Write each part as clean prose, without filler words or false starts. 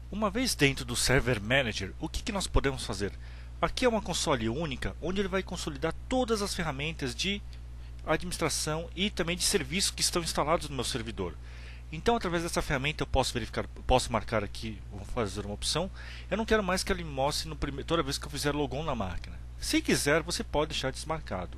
Uma vez dentro do Server Manager, o que nós podemos fazer? Aqui é uma console única, onde ele vai consolidar todas as ferramentas de administração e também de serviços que estão instalados no meu servidor. Então, através dessa ferramenta, eu posso verificar, posso marcar aqui, vou fazer uma opção. Eu não quero mais que ele me mostre toda vez que eu fizer logon na máquina. Se quiser, você pode deixar desmarcado.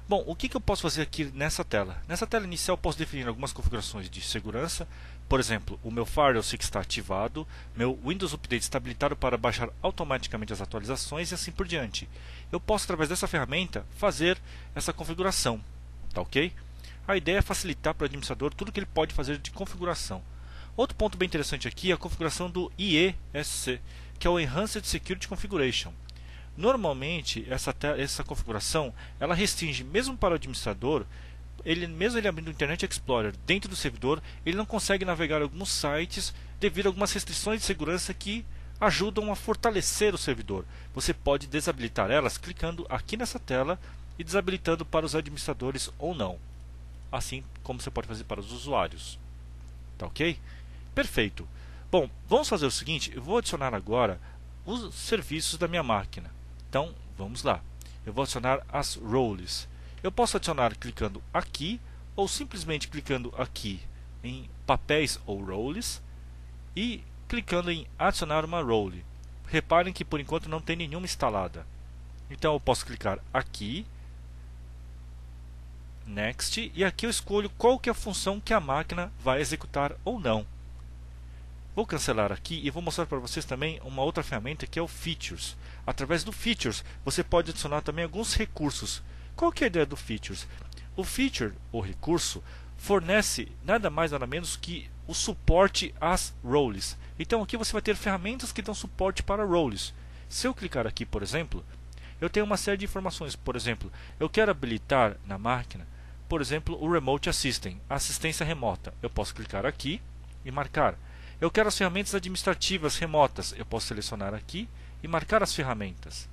Bom, o que eu posso fazer aqui nessa tela? Nessa tela inicial, eu posso definir algumas configurações de segurança. Por exemplo, o meu Firewall está ativado, meu Windows Update está habilitado para baixar automaticamente as atualizações e assim por diante. Eu posso, através dessa ferramenta, fazer essa configuração. Tá ok? A ideia é facilitar para o administrador tudo que ele pode fazer de configuração. Outro ponto bem interessante aqui é a configuração do IESC, que é o Enhanced Security Configuration. Normalmente, essa configuração ela restringe mesmo para o administrador. Mesmo ele abrindo o Internet Explorer dentro do servidor, ele não consegue navegar alguns sites devido a algumas restrições de segurança que ajudam a fortalecer o servidor. Você pode desabilitar elas clicando aqui nessa tela e desabilitando para os administradores ou não, assim como você pode fazer para os usuários. Tá ok? Perfeito. Bom, vamos fazer o seguinte, eu vou adicionar agora os serviços da minha máquina. Então, vamos lá. Eu vou adicionar as roles. Eu posso adicionar clicando aqui ou simplesmente clicando aqui em papéis ou roles e clicando em adicionar uma role. Reparem que por enquanto não tem nenhuma instalada. Então eu posso clicar aqui, Next, e aqui eu escolho qual que é a função que a máquina vai executar ou não. Vou cancelar aqui e vou mostrar para vocês também uma outra ferramenta que é o Features. Através do Features você pode adicionar também alguns recursos. Qual que é a ideia do Features? O Feature, o recurso, fornece nada mais nada menos que o suporte às roles. Então aqui você vai ter ferramentas que dão suporte para roles. Se eu clicar aqui, por exemplo, eu tenho uma série de informações. Por exemplo, eu quero habilitar na máquina, por exemplo, o Remote Assistant, a assistência remota. Eu posso clicar aqui e marcar. Eu quero as ferramentas administrativas remotas. Eu posso selecionar aqui e marcar as ferramentas.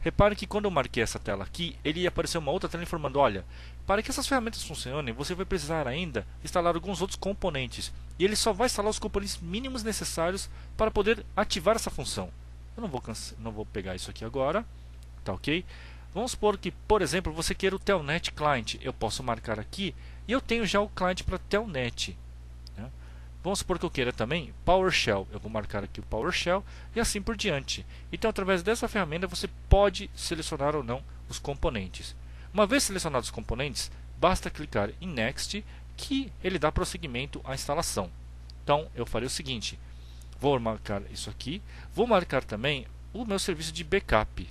Repare que quando eu marquei essa tela aqui, ele ia aparecer uma outra tela informando, olha, para que essas ferramentas funcionem, você vai precisar ainda instalar alguns outros componentes. E ele só vai instalar os componentes mínimos necessários para poder ativar essa função. Eu não vou pegar isso aqui agora, tá ok? Vamos supor que, por exemplo, você queira o Telnet Client. Eu posso marcar aqui e eu tenho já o cliente para Telnet. Vamos supor que eu queira também PowerShell. Eu vou marcar aqui o PowerShell e assim por diante. Então, através dessa ferramenta, você pode selecionar ou não os componentes. Uma vez selecionados os componentes, basta clicar em Next que ele dá prosseguimento à instalação. Então, eu farei o seguinte. Vou marcar isso aqui. Vou marcar também o meu serviço de backup.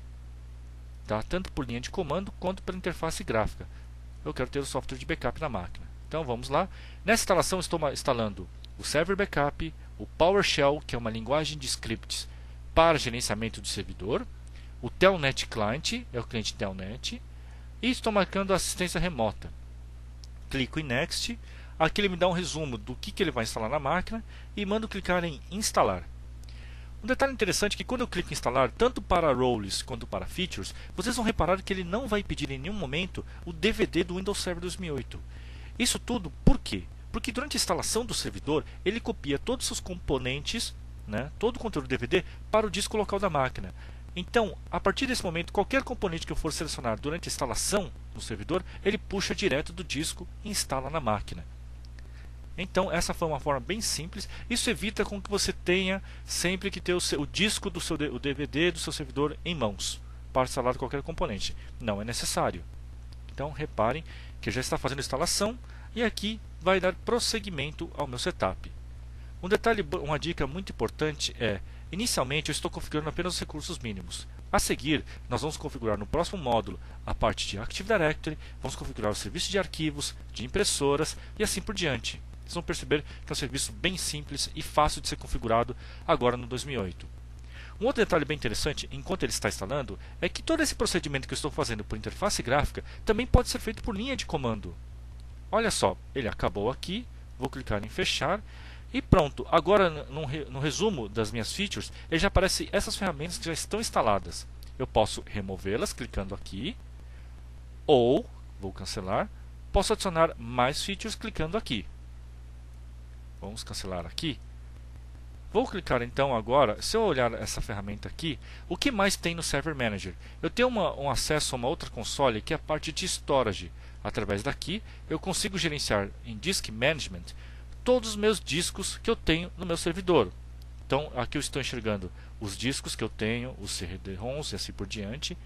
Tá? Tanto por linha de comando quanto pela interface gráfica. Eu quero ter o software de backup na máquina. Então, vamos lá. Nessa instalação, estou instalando o Server Backup, o PowerShell, que é uma linguagem de scripts para gerenciamento de servidor, o Telnet Client, é o cliente Telnet, e estou marcando a assistência remota. Clico em Next, aqui ele me dá um resumo do que ele vai instalar na máquina e mando clicar em Instalar. Um detalhe interessante é que quando eu clico em Instalar, tanto para Roles quanto para Features, vocês vão reparar que ele não vai pedir em nenhum momento o DVD do Windows Server 2008. Isso tudo por quê? Porque durante a instalação do servidor, ele copia todos os seus componentes, todo o conteúdo do DVD, para o disco local da máquina. Então, a partir desse momento, qualquer componente que eu for selecionar durante a instalação no servidor, ele puxa direto do disco e instala na máquina. Então, essa foi uma forma bem simples. Isso evita com que você tenha sempre que ter o disco o DVD do seu servidor em mãos para instalar qualquer componente. Não é necessário. Então, reparem que já está fazendo a instalação e aqui vai dar prosseguimento ao meu setup. Um detalhe, uma dica muito importante é, inicialmente eu estou configurando apenas os recursos mínimos. A seguir, nós vamos configurar no próximo módulo a parte de Active Directory, vamos configurar o serviço de arquivos, de impressoras e assim por diante. Vocês vão perceber que é um serviço bem simples e fácil de ser configurado agora no 2008. Um outro detalhe bem interessante, enquanto ele está instalando, é que todo esse procedimento que eu estou fazendo por interface gráfica também pode ser feito por linha de comando. Olha só, ele acabou aqui, vou clicar em fechar e pronto. Agora no resumo das minhas features, ele já aparece essas ferramentas que já estão instaladas. Eu posso removê-las clicando aqui ou, vou cancelar, posso adicionar mais features clicando aqui. Vamos cancelar aqui. Vou clicar então agora, se eu olhar essa ferramenta aqui, o que mais tem no Server Manager? Eu tenho um acesso a uma outra console que é a parte de Storage. Através daqui eu consigo gerenciar em Disk Management todos os meus discos que eu tenho no meu servidor. Então aqui eu estou enxergando os discos que eu tenho, os CD-ROMs e assim por diante.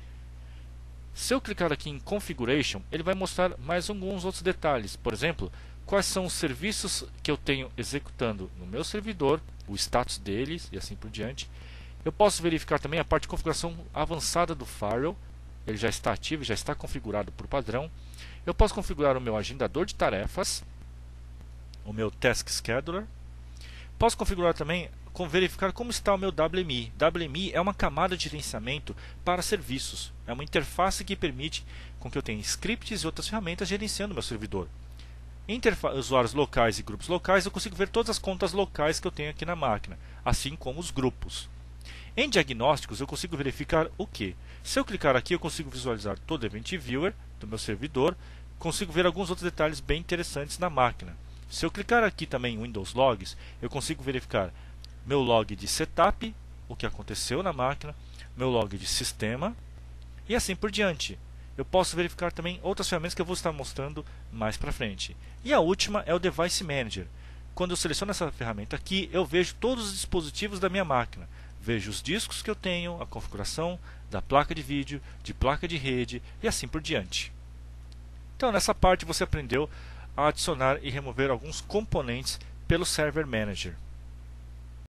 Se eu clicar aqui em Configuration, ele vai mostrar mais alguns outros detalhes. Por exemplo, quais são os serviços que eu tenho executando no meu servidor, o status deles e assim por diante. Eu posso verificar também a parte de configuração avançada do Firewall. Ele já está ativo, já está configurado por padrão. Eu posso configurar o meu agendador de tarefas, o meu Task Scheduler. Posso configurar também, verificar como está o meu WMI. WMI é uma camada de gerenciamento para serviços. É uma interface que permite com que eu tenha scripts e outras ferramentas gerenciando o meu servidor. Em usuários locais e grupos locais, eu consigo ver todas as contas locais que eu tenho aqui na máquina, assim como os grupos. Em diagnósticos, eu consigo verificar o que? Se eu clicar aqui, eu consigo visualizar todo o Event Viewer do meu servidor, consigo ver alguns outros detalhes bem interessantes na máquina. Se eu clicar aqui também em Windows Logs, eu consigo verificar meu log de setup, o que aconteceu na máquina, meu log de sistema e assim por diante. Eu posso verificar também outras ferramentas que eu vou estar mostrando mais para frente. E a última é o Device Manager. Quando eu seleciono essa ferramenta aqui, eu vejo todos os dispositivos da minha máquina. Vejo os discos que eu tenho, a configuração da placa de vídeo, de placa de rede e assim por diante. Então nessa parte você aprendeu a adicionar e remover alguns componentes pelo Server Manager.